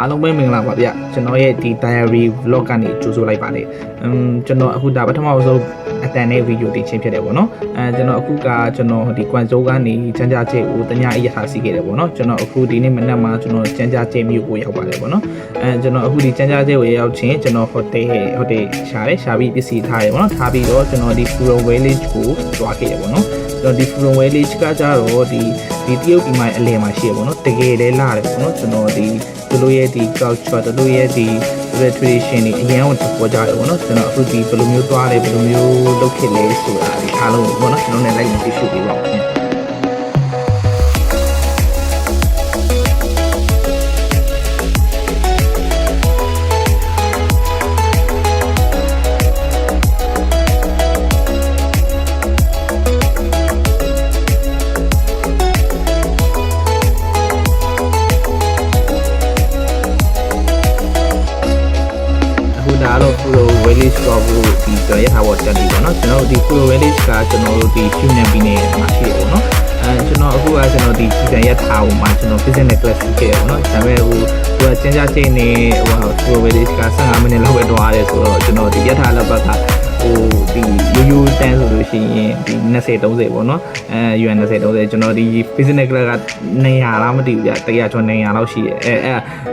အားလုံးပဲမင်္ဂလာပါဗျကျွန်တော်ရဲ့ဒီ diary vlog ကနေကြိုဆိုလိုက်ပါတယ်ကျွန်တော်အခုဒါပထမဆုံးအတန်နဲ့ဗီဒီယိုတင်ချင်းဖြစ်တယ်ပေါ့နော်ကျွန်တော်အခုကကျွန်တော်ဒီကွမ်ဆိုးကနေချမ်းကြကျိတ်ကိုတညအိရထားစီးခဲ့တယ်ပေါ့နော်ကျွန်တော်အခုဒီနေ့မနက်မှာကျွန်တော်ချမ်းကြကျိတ်မြို့ကိုရောက်ပါတယ်ပေါ့နော်ကျွန်တော်အခုဒီချမ်းကြကျိတ်ကိုရောက်ချင်းကျွန်တော်ဟိုတယ်ရှာပြီးပစ္စည်းထားတယ်ပေါ့နော်ထားပြီးတော့ကျွန်တော်ဒီ Furon Village ကိုသွားခဲ့တယ်ပေါ့နော်ကျွန်တော်ဒီ Furon Village ကကြတော့ဒီတရုတ်ပြည်မှာအလယ်မှာရှိရပေါ့နော်တကယ်လဲလာတယ်ပေါ့နော်ကျွန်တော်ဒီသူတို့ရဲ့ဒီ culture သူတို့ရဲ့ဒီ tradition တွေအရင်ကပေါ်ကြတယ်ပေါ့နော်ကျွန်တော်အခုဒီဘယ်လိုမျိုးသွားလဲဘယ်လိုမျိုးလုပ်ဖြစ်လဲဆိုတာဒီအားလုံးပေါ့နော်ကျွန်တော်လည်းလိုက်ပြီးရှုပ်ပေးပါဦးခင်ဒါတော့ Furon Village တော့ဒီရထားပေါ်တက်ပြီပေါ့နော်ကျွန်တော်ဒီ Furon Village ကကျွန်တော်တို့ဒီ Human ပြည်နယ်မှာရှိတယ်ပေါ့နော်ကျွန်တော်အခုကကျွန်တော်ဒီပြည်ရထားပေါ်မှာကျွန်တော် business class ရှိခဲ့တယ်ပေါ့နော်ဒါပေမဲ့ဟိုကျန်းကြချိန်နေဟို Furon Village က15မိနစ်လောက်ပဲတွားရတယ်ဆိုတော့ကျွန်တော်ဒီရထားလက်ဘက်ကဟိုဒီရိုးတန်းဆိုလို့ရှိရင်ဒီ20 30ပေါ့နော်UN 20 30ကျွန်တော်ဒီ business class က200လားမသိဘူးဗျ100ကျော်200လောက်ရှိတယ်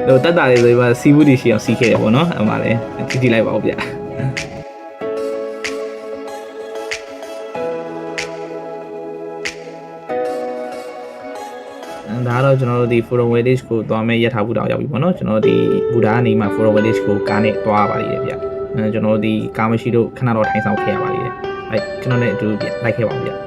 ဟိုတက်တာတွေဆိုပြီးမှစီးဘူးတွေရှိအောင်စီးခဲ့တယ်ပေါ့နော်အဲ့မှာလည်းကြည့်လိုက်ပါဦးဗျဒါတော့ကျွန်တော်တို့ဒီ Furon Village ကိုသွားမဲ့ရထားဘူတာရောက်ပြီပေါ့နော်ကျွန်တော်ဒီဘူတာကနေမှ Furon Village ကိုကားနဲ့သွားပါလိမ့်တယ်ဗျကျွန်တော်ဒီကားမရှိတော့ခဏတော့ထိုင်ဆောင်ခဲ့ရပါလိမ့်တယ်ကျွန်တော်လည်းအတူတူလိုက်ခဲ့ပါဦးဗျ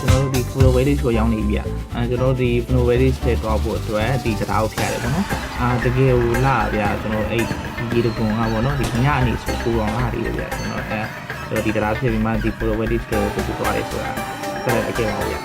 ကျွန်တော်တို့ဒီ Furon Village ကိုရောက်နေပြီကျွန်တော်တို့ဒီ Furon Village ထဲသွားဖို့အတွက်ဒီတရားကိုဖျက်ရတယ်ပေါ့နော်တကယ်ကိုလာဗျာကျွန်တော်အဲ့ဒီတကွန်ကပေါ့နော်ဒီညအနေဆိုပူအောင်လာတယ်ဗျာကျွန်တော်ဒီတရားဖြစ်ပြီးမှဒီ Furon Village ကိုသွားရဲဆိုတာဆက်လက်အကဲပါဗျာ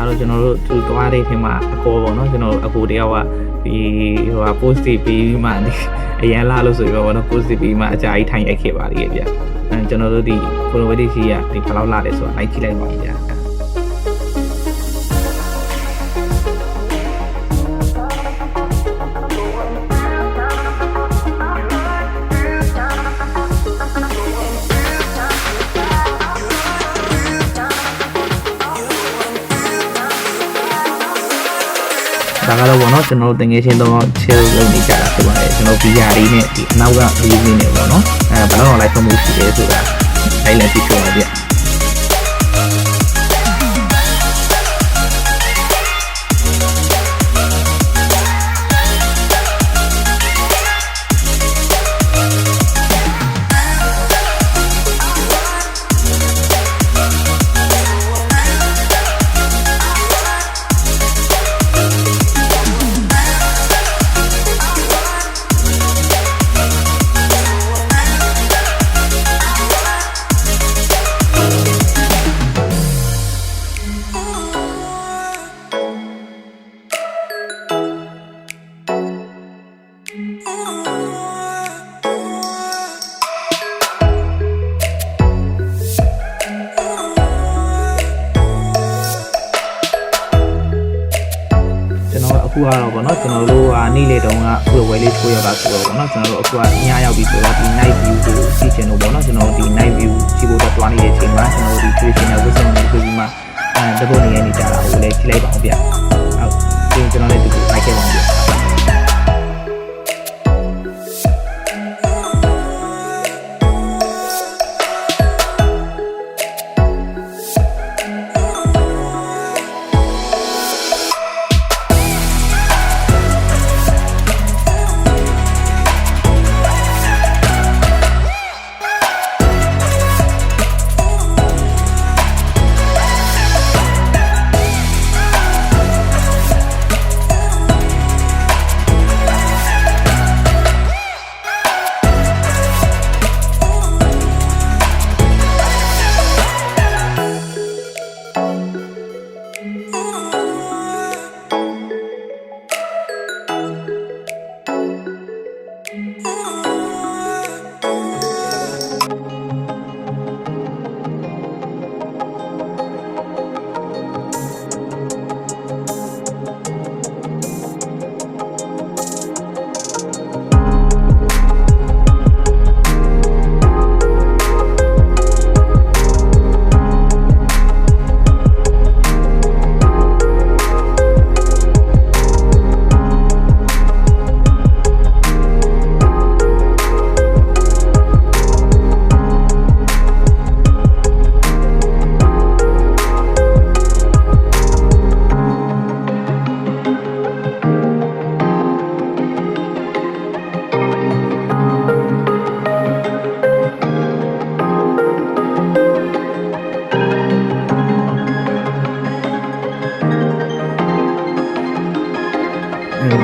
တော့ကျွန်တော်တို့သူသွားတဲ့ခင်မှာအကောပေါ့နော်ကျွန်တော်တို့အကိုတယောက်ကဒီpost ပေးမှအရန်လာလို့ဆိုပြီးတော့နော် post ပေးမှအကြာကြီးထိုင်ရိုက်ခဲ့ပါလေဗျကျွန်တော်တို့ဒီ follower ရှိရဒီဘယ်လောက်လာလဲဆိုတာလိုက်ကြည့်လိုက်ပါဦးဗျာဒါကတော့ပေါ့နော်ကျွန်တော်တို့တငယ်ချင်းတော့ chill လုပ်နေကြတာဖြစ်ပါတယ်ကျွန်တော် VR လေးနဲ့ဒီအနောက်ကလေးလေးနဲ့ပေါ့နော်ဘယ်တော့လိုက်ဆုံးမှုရှိလဲဆိုတာအဲ့လည်းသိချင်ပါဗျအခုကတော့ဗောနော်ကျွန်တော်တို့ကနေ့လေတုန်းကဝယ်လေးထိုးရတာဆိုတော့ဗောနော်ကျွန်တော်တို့အခုကညရောက်ပြီဆိုတော့ဒီ night view ကိုစီးချင်လို့ဗောနော်ကျွန်တော်တို့ဒီ night view စီးဖို့တော့တွားနေတဲ့အချိန်မှာကျွန်တော်တို့ဒီ tradition နဲ့ဝတ်စုံတွေဆိုပြီးမှတပုတ်နေကြတာကိုလည်းကြည့်လိုက်ပါအောင်ဗျဟုတ်ဒီကျွန်တော်လည်းဒီကိုလိုက်ခဲ့ပါအောင်ဗျ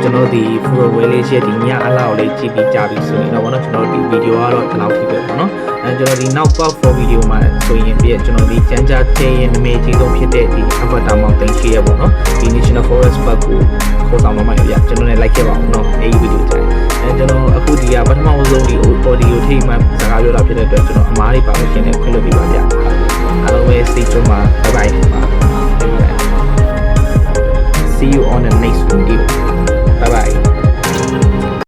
ကျွန်တော်ဒီ follower လေးရှိတဲ့ဒီညအလောက်လေးကြည့်ပြီးကြပြီဆိုရင်တော့ဗောနော်ကျွန်တော်ဒီဗီဒီယိုကတော့ဒီလောက်ထိပဲဗောနော်ကျွန်တော်ဒီနောက် part 4 video မှာဆိုရင်ပြည့်ကျွန်တော်ဒီကျန်းကြားချင်းရဲ့နာမည်ကြီးဆုံးဖြစ်တဲ့ဒီ Avatar Mountain ရှိရဗောနော်ဒီ National Forest Park ကိုခေါ်ဆောင်မှာပြကျွန်တော်လည်း like ခဲ့ပါအောင်နော်အဲဒီဗီဒီယိုတိုင်းကျွန်တော်အခုဒီကပထမဆုံးဒီ audio ထိမှစကားပြောတာဖြစ်တဲ့အတွက်ကျွန်တော်အမားလေးပါလို့ရှင်းနေခွင့်လုပ်ပေးပါဗျအားလုံးပဲ stay tuned ပါ bye bye see you on the next video bye bye